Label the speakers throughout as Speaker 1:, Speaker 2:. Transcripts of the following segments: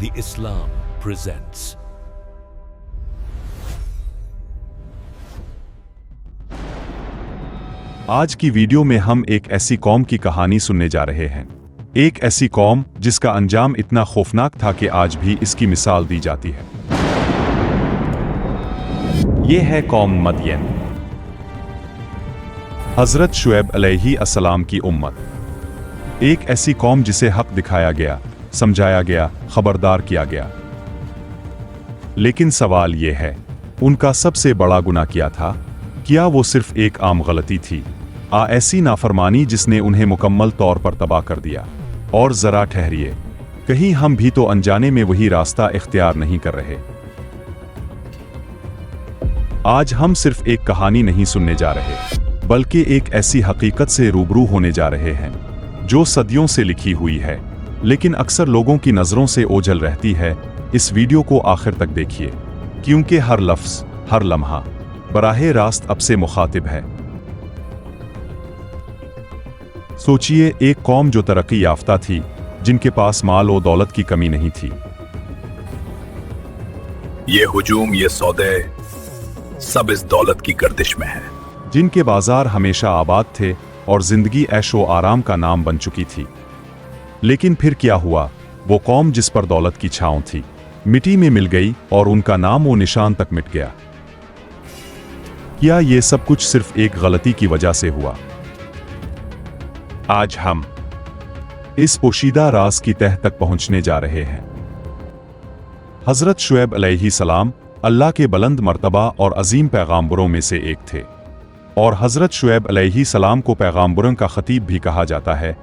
Speaker 1: The Islam presents.
Speaker 2: आज की video में हम एक ऐसी कौम की कहानी सुनने जा रहे हैं। एक ऐसी कौम जिसका अंजाम इतना खौफनाक था कि आज भी इसकी मिसाल दी जाती है। ये है कौम मदयन। हजरत शुएब अलैहि अस्सलाम की उम्मत। एक ऐसी कौम जिसे हक दिखाया गया, समझाया गया, खबरदार किया गया। लेकिन सवाल यह है, उनका सबसे बड़ा गुनाह क्या था? क्या वो सिर्फ एक आम गलती थी? ऐसी नाफरमानी जिसने उन्हें मुकम्मल तौर पर तबाह कर दिया? और जरा ठहरिए, कहीं हम भी तो अनजाने में वही रास्ता इख्तियार नहीं कर रहे? आज हम सिर्फ एक कहानी नहीं सुनने जा रहे, बल्कि एक ऐसी हकीकत से रूबरू होने जा रहे हैं जो सदियों से लिखी हुई है, लेकिन अक्सर लोगों की नजरों से ओझल रहती है। इस वीडियो को आखिर तक देखिए, क्योंकि हर लफ्ज, हर लम्हा बराहे रास्त अब से मुखातिब है। सोचिए, एक कौम जो तरक्की याफ्ता थी, जिनके पास माल और दौलत की कमी नहीं थी।
Speaker 3: ये हुजूम, ये सौदे, सब इस दौलत की गर्दिश में है।
Speaker 2: जिनके बाजार हमेशा आबाद थे और जिंदगी ऐशो आराम का नाम बन चुकी थी। लेकिन फिर क्या हुआ? वो कौम जिस पर दौलत की छांव थी, मिट्टी में मिल गई और उनका नाम वो निशान तक मिट गया। क्या ये सब कुछ सिर्फ एक गलती की वजह से हुआ? आज हम इस पोशीदा राज की तह तक पहुंचने जा रहे हैं। हजरत शुएब अलैहि सलाम अल्लाह के बुलंद मर्तबा और अजीम पैगाम्बरों में से एक थे, और हजरत शुएब अलैहि सलाम को पैगाम्बरों का खतीब भी कहा जाता है,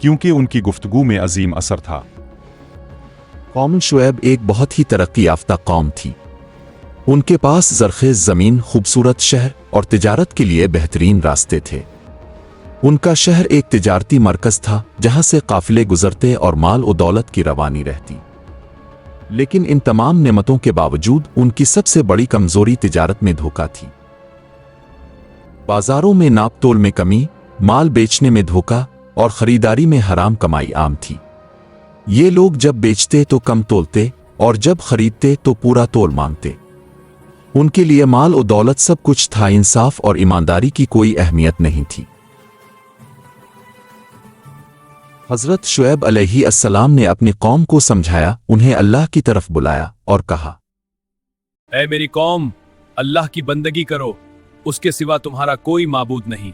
Speaker 2: क्योंकि उनकी गुफ्तगू में अजीम असर था।
Speaker 4: कौम शुएब एक बहुत ही तरक्की याफ्ता कौम थी। उनके पास ज़रख़ेज़ ज़मीन, खूबसूरत शहर और तिजारत के लिए बेहतरीन रास्ते थे। उनका शहर एक तिजारती मरकज़ था, जहां से काफ़िले गुजरते और माल और दौलत की रवानी रहती। लेकिन इन तमाम नेमतों के बावजूद उनकी सबसे बड़ी कमज़ोरी तिजारत में धोखा थी। बाजारों में नाप तोल में कमी, माल बेचने में धोखा और ख़रीदारी में हराम कमाई आम थी। ये लोग जब बेचते तो कम तोलते और जब खरीदते तो पूरा तोल मांगते। उनके लिए माल और दौलत सब कुछ था, इंसाफ और ईमानदारी की कोई अहमियत नहीं थी। हजरत शुएब अलैहि अस्सलाम ने अपनी कौम को समझाया, उन्हें अल्लाह की तरफ बुलाया और कहा,
Speaker 5: ऐ मेरी कौम, अल्लाह की बंदगी करो, उसके सिवा तुम्हारा कोई माबूद नहीं।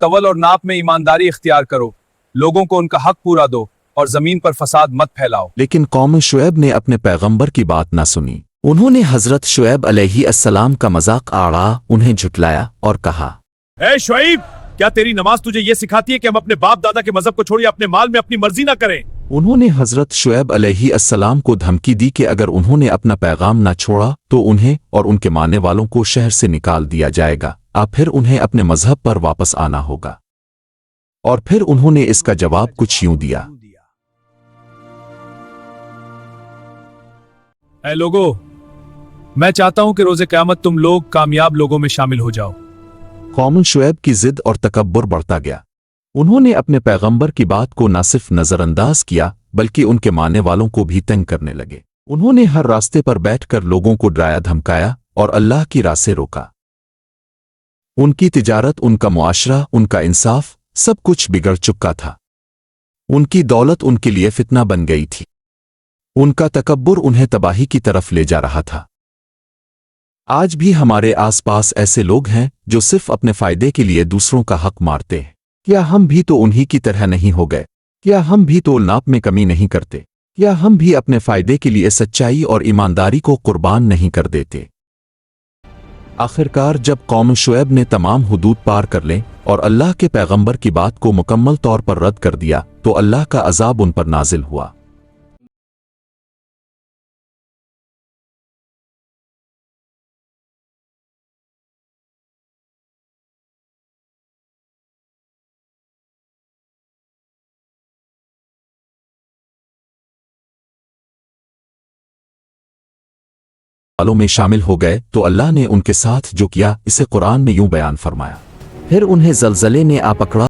Speaker 5: तवल और नाप में ईमानदारी इख्तियार करो, लोगों को उनका हक पूरा दो और जमीन पर फसाद मत फैलाओ। लेकिन
Speaker 4: कौम शुएब ने अपने पैगंबर की बात ना सुनी। उन्होंने हजरत शुएब अलैहि अस्सलाम का मजाक आड़ा, उन्हें झुटलाया और कहा,
Speaker 5: ऐ शुएब, क्या तेरी नमाज तुझे ये सिखाती है कि हम अपने बाप दादा के मजहब को छोड़िए अपने माल में अपनी मर्जी ना करें?
Speaker 4: उन्होंने हजरत शुएब अलैहि अस्सलाम को धमकी दी कि अगर उन्होंने अपना पैगाम ना छोड़ा तो उन्हें और उनके मानने वालों को शहर से निकाल दिया जाएगा, फिर उन्हें अपने मजहब पर वापस आना होगा। और फिर उन्होंने इसका जवाब कुछ यूं दिया,
Speaker 5: ऐ लोगों, मैं चाहता हूं कि रोज़े क़यामत तुम लोग कामयाब लोगों में शामिल हो जाओ।
Speaker 4: कौम शुएब की जिद और तकब्बुर बढ़ता गया। उन्होंने अपने पैगंबर की बात को न सिर्फ नजरअंदाज किया, बल्कि उनके मानने वालों को भी तंग करने लगे। उन्होंने हर रास्ते पर बैठकर लोगों को डराया धमकाया और अल्लाह की राह से रोका। उनकी तिजारत, उनका मुआशरा, उनका इंसाफ, सब कुछ बिगड़ चुका था। उनकी दौलत उनके लिए फितना बन गई थी। उनका तकब्बुर उन्हें तबाही की तरफ ले जा रहा था। आज भी हमारे आसपास ऐसे लोग हैं जो सिर्फ अपने फायदे के लिए दूसरों का हक मारते हैं। क्या हम भी तो उन्हीं की तरह नहीं हो गए? क्या हम भी तोल नाप में कमी नहीं करते? क्या हम भी अपने फायदे के लिए सच्चाई और ईमानदारी को कुर्बान नहीं कर देते? आखिरकार जब कौम शुएब ने तमाम हुदूद पार कर लें और अल्लाह के पैगंबर की बात को मुकम्मल तौर पर रद्द कर दिया, तो अल्लाह का अजाब उन पर नाजिल हुआ। वालों में शामिल हो गए तो अल्लाह ने उनके साथ जो किया, इसे कुरान में यूं बयान फरमाया, फिर उन्हें ज़लज़ले ने आ पकड़ा